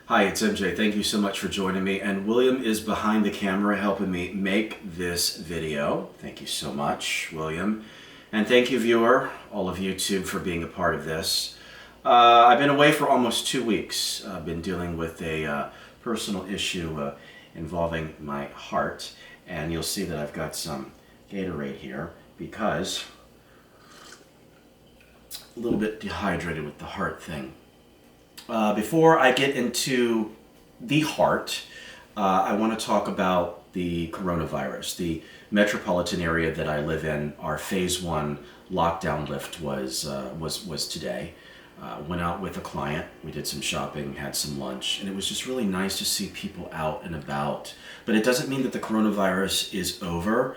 Hi, it's MJ. Thank you so much for joining me. And William is behind the camera helping me make this video. Thank you so much, William. And thank you, viewer, all of YouTube, for being a part of this. I've been away for almost 2 weeks. I've been dealing with a personal issue involving my heart. And you'll see that I've got some Gatorade here because a little bit dehydrated with the heart thing. Before I get into the heart, I want to talk about the coronavirus. The metropolitan area that I live in, our phase 1 lockdown lift was today. Went out with a client, we did some shopping, had some lunch, and it was just really nice to see people out and about. But it doesn't mean that the coronavirus is over.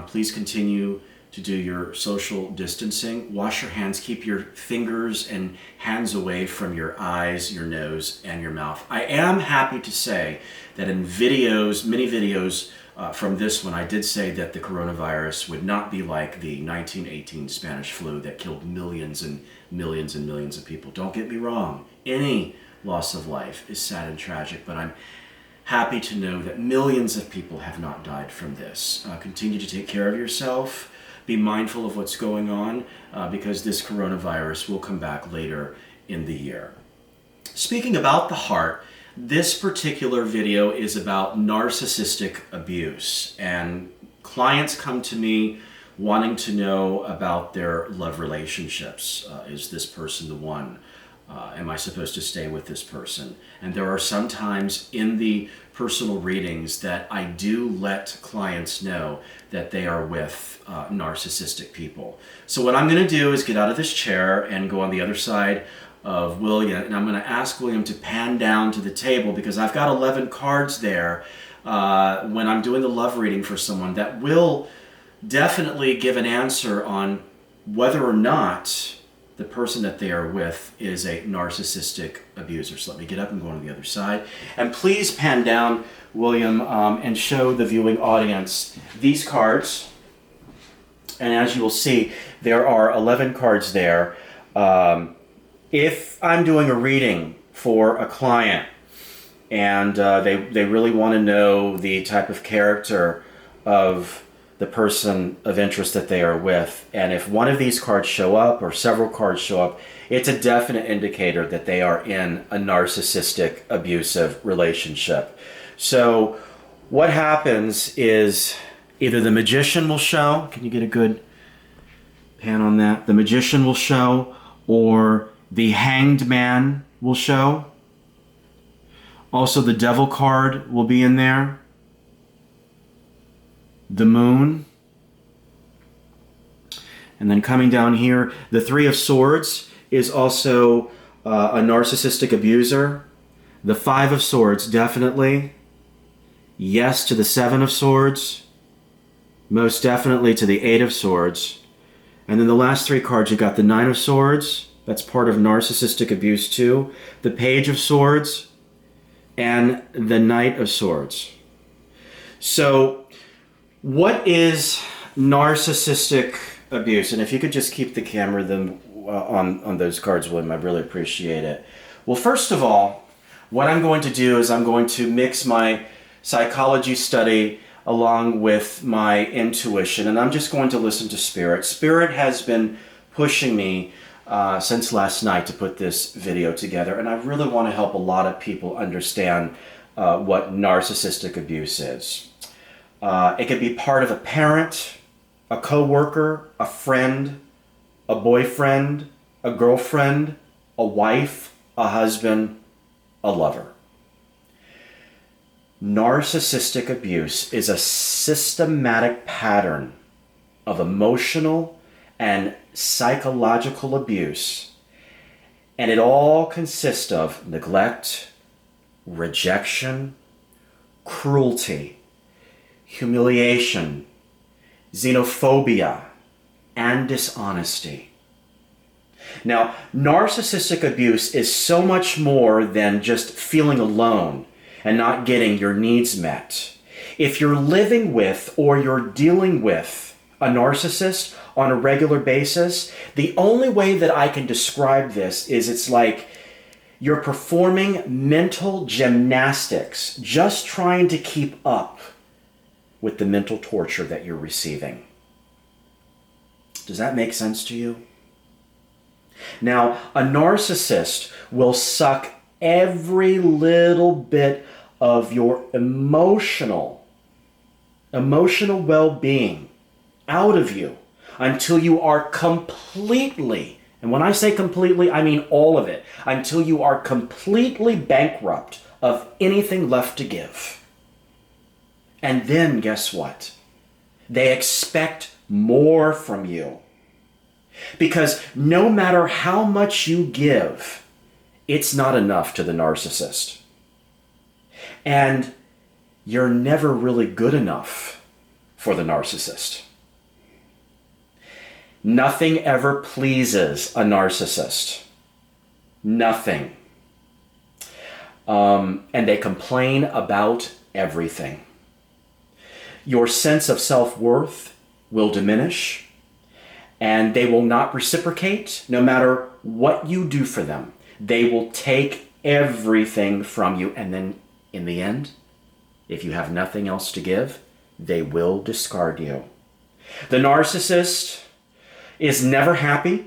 Please continue to do your social distancing. Wash your hands, keep your fingers and hands away from your eyes, your nose, and your mouth. I am happy to say that in videos, many videos from this one, I did say that the coronavirus would not be like the 1918 Spanish flu that killed millions and millions and millions of people. Don't get me wrong, any loss of life is sad and tragic, but I'm happy to know that millions of people have not died from this. Continue to take care of yourself. Be mindful of what's going on because this coronavirus will come back later in the year. Speaking about the heart, this particular video is about narcissistic abuse, and clients come to me wanting to know about their love relationships. Is this person the one? Am I supposed to stay with this person? And there are some times in the personal readings that I do let clients know that they are with narcissistic people. So what I'm going to do is get out of this chair and go on the other side of William, and I'm going to ask William to pan down to the table because I've got 11 cards there when I'm doing the love reading for someone that will definitely give an answer on whether or not the person that they are with is a narcissistic abuser. So let me get up and go on the other side. And please pan down, William, and show the viewing audience these cards. And as you will see, there are 11 cards there. If I'm doing a reading for a client and they really want to know the type of character of the person of interest that they are with, and if one of these cards show up or several cards show up, it's a definite indicator that they are in a narcissistic abusive relationship. So what happens is either the magician will show, can you get a good pan on that? The magician will show, or the hanged man will show. Also the devil card will be in there. The moon. And then coming down here, the 3 of Swords is also a narcissistic abuser. The 5 of Swords, definitely. Yes to the 7 of Swords. Most definitely to the 8 of Swords. And then the last 3 cards, you got the 9 of Swords. That's part of narcissistic abuse too. The Page of Swords and the Knight of Swords. So what is narcissistic abuse? And if you could just keep the camera on those cards, William, I'd really appreciate it. Well, first of all, what I'm going to do is I'm going to mix my psychology study along with my intuition, and I'm just going to listen to Spirit. Spirit has been pushing me since last night to put this video together, and I really want to help a lot of people understand what narcissistic abuse is. It could be part of a parent, a coworker, a friend, a boyfriend, a girlfriend, a wife, a husband, a lover. Narcissistic abuse is a systematic pattern of emotional and psychological abuse, and it all consists of neglect, rejection, cruelty, humiliation, xenophobia, and dishonesty. Now, narcissistic abuse is so much more than just feeling alone and not getting your needs met. If you're living with or you're dealing with a narcissist on a regular basis, the only way that I can describe this is it's like You're performing mental gymnastics, just trying to keep up with the mental torture that you're receiving. Does that make sense to you? Now, a narcissist will suck every little bit of your emotional well-being out of you until you are completely, and when I say completely, I mean all of it, until you are completely bankrupt of anything left to give. And then guess what? They expect more from you. Because no matter how much you give, it's not enough to the narcissist. And you're never really good enough for the narcissist. Nothing ever pleases a narcissist. Nothing. And they complain about everything. Your sense of self-worth will diminish, and they will not reciprocate no matter what you do for them. They will take everything from you, and then in the end, if you have nothing else to give, they will discard you. The narcissist is never happy,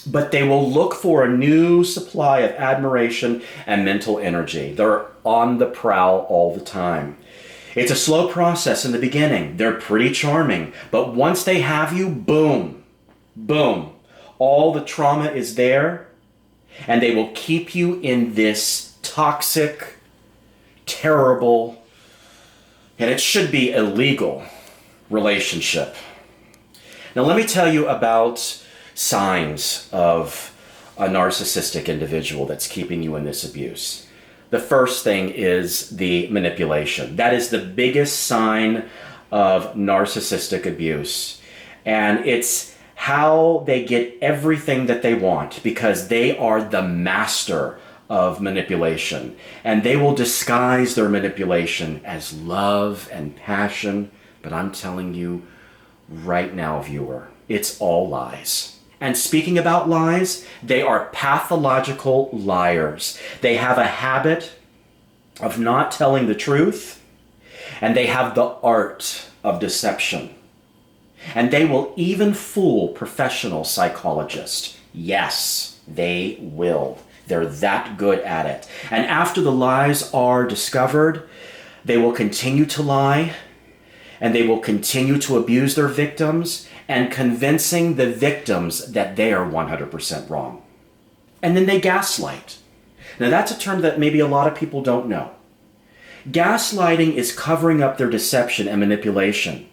but they will look for a new supply of admiration and mental energy. They're on the prowl all the time. It's a slow process in the beginning. They're pretty charming, but once they have you, boom, boom. All the trauma is there, and they will keep you in this toxic, terrible, and it should be illegal relationship. Now let me tell you about signs of a narcissistic individual that's keeping you in this abuse. The first thing is the manipulation. That is the biggest sign of narcissistic abuse. And it's how they get everything that they want because they are the master of manipulation. And they will disguise their manipulation as love and passion. But I'm telling you right now, viewer, it's all lies. And speaking about lies, they are pathological liars. They have a habit of not telling the truth, and they have the art of deception. And they will even fool professional psychologists. Yes, they will. They're that good at it. And after the lies are discovered, they will continue to lie, and they will continue to abuse their victims, and convincing the victims that they are 100% wrong. And then they gaslight. Now that's a term that maybe a lot of people don't know. Gaslighting is covering up their deception and manipulation.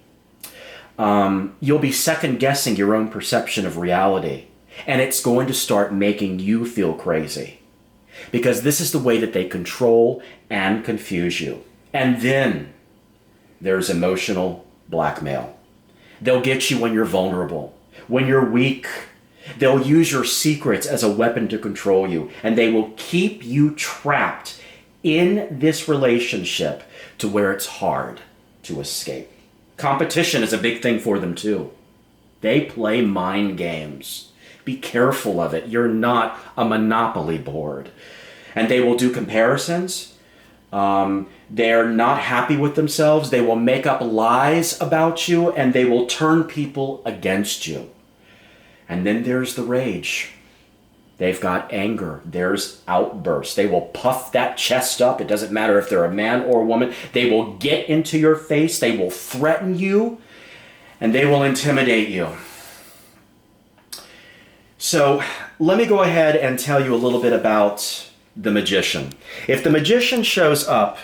You'll be second guessing your own perception of reality, and it's going to start making you feel crazy. Because this is the way that they control and confuse you. And then there's emotional blackmail. They'll get you when you're vulnerable, when you're weak. They'll use your secrets as a weapon to control you, and they will keep you trapped in this relationship to where it's hard to escape. Competition is a big thing for them too. They play mind games. Be careful of it. You're not a Monopoly board. And they will do comparisons. They're not happy with themselves. They will make up lies about you, and they will turn people against you. And then there's the rage. They've got anger. There's outbursts. They will puff that chest up. It doesn't matter if they're a man or a woman. They will get into your face. They will threaten you, and they will intimidate you. So let me go ahead and tell you a little bit about the magician. If the magician shows up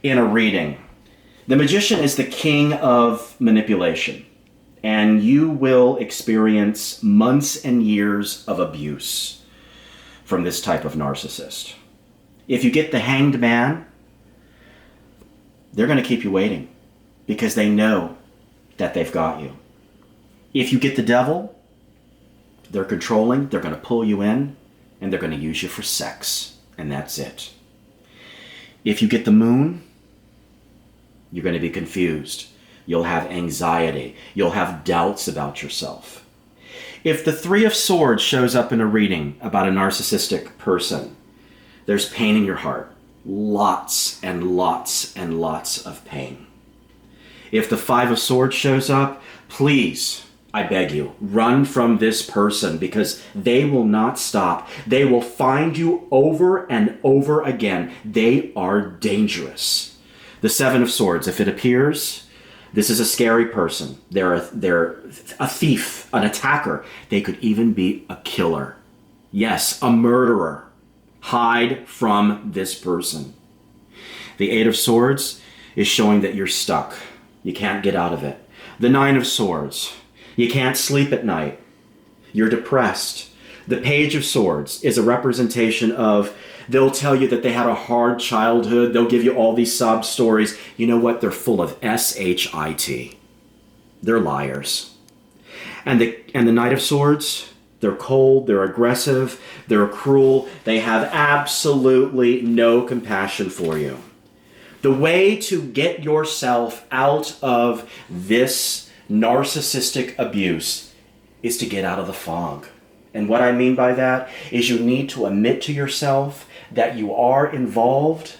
in a reading, the magician is the king of manipulation, and you will experience months and years of abuse from this type of narcissist. If you get the hanged man, they're going to keep you waiting because they know that they've got you. If you get the devil, they're controlling, they're going to pull you in, and they're going to use you for sex, and that's it. If you get the moon, you're going to be confused. You'll have anxiety. You'll have doubts about yourself. If the Three of Swords shows up in a reading about a narcissistic person, there's pain in your heart. Lots and lots and lots of pain. If the Five of Swords shows up, please, I beg you, run from this person, because they will not stop. They will find you over and over again. They are dangerous. The Seven of Swords, if it appears, this is a scary person. They're a thief, an attacker. They could even be a killer. Yes, a murderer. Hide from this person. The Eight of Swords is showing that you're stuck. You can't get out of it. The Nine of Swords, you can't sleep at night. You're depressed. The Page of Swords is a representation of, they'll tell you that they had a hard childhood. They'll give you all these sob stories. You know what? They're full of S-H-I-T. They're liars. And the Knight of Swords, they're cold, they're aggressive, they're cruel. They have absolutely no compassion for you. The way to get yourself out of this narcissistic abuse is to get out of the fog. And what I mean by that is you need to admit to yourself that you are involved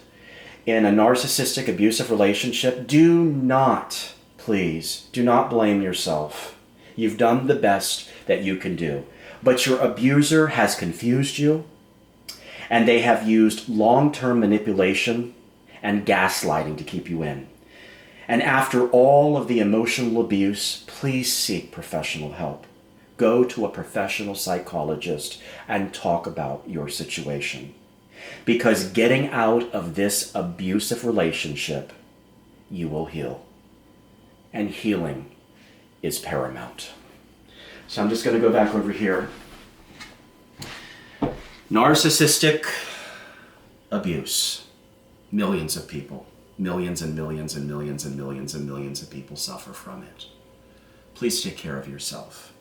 in a narcissistic abusive relationship. Do not, please, do not blame yourself. You've done the best that you can do. But your abuser has confused you, and they have used long-term manipulation and gaslighting to keep you in. And after all of the emotional abuse, please seek professional help. Go to a professional psychologist and talk about your situation. Because getting out of this abusive relationship, you will heal. And healing is paramount. So I'm just going to go back over here. Narcissistic abuse. Millions of people, millions and millions and millions and millions and millions of people suffer from it. Please take care of yourself.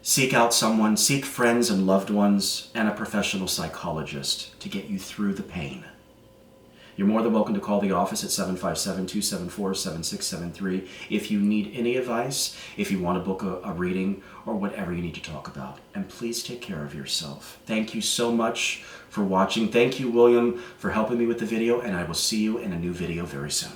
Seek out someone, seek friends and loved ones and a professional psychologist to get you through the pain. You're more than welcome to call the office at 757-274-7673 if you need any advice, if you want to book a reading, or whatever you need to talk about. And please take care of yourself. Thank you so much for watching. Thank you, William, for helping me with the video, and I will see you in a new video very soon.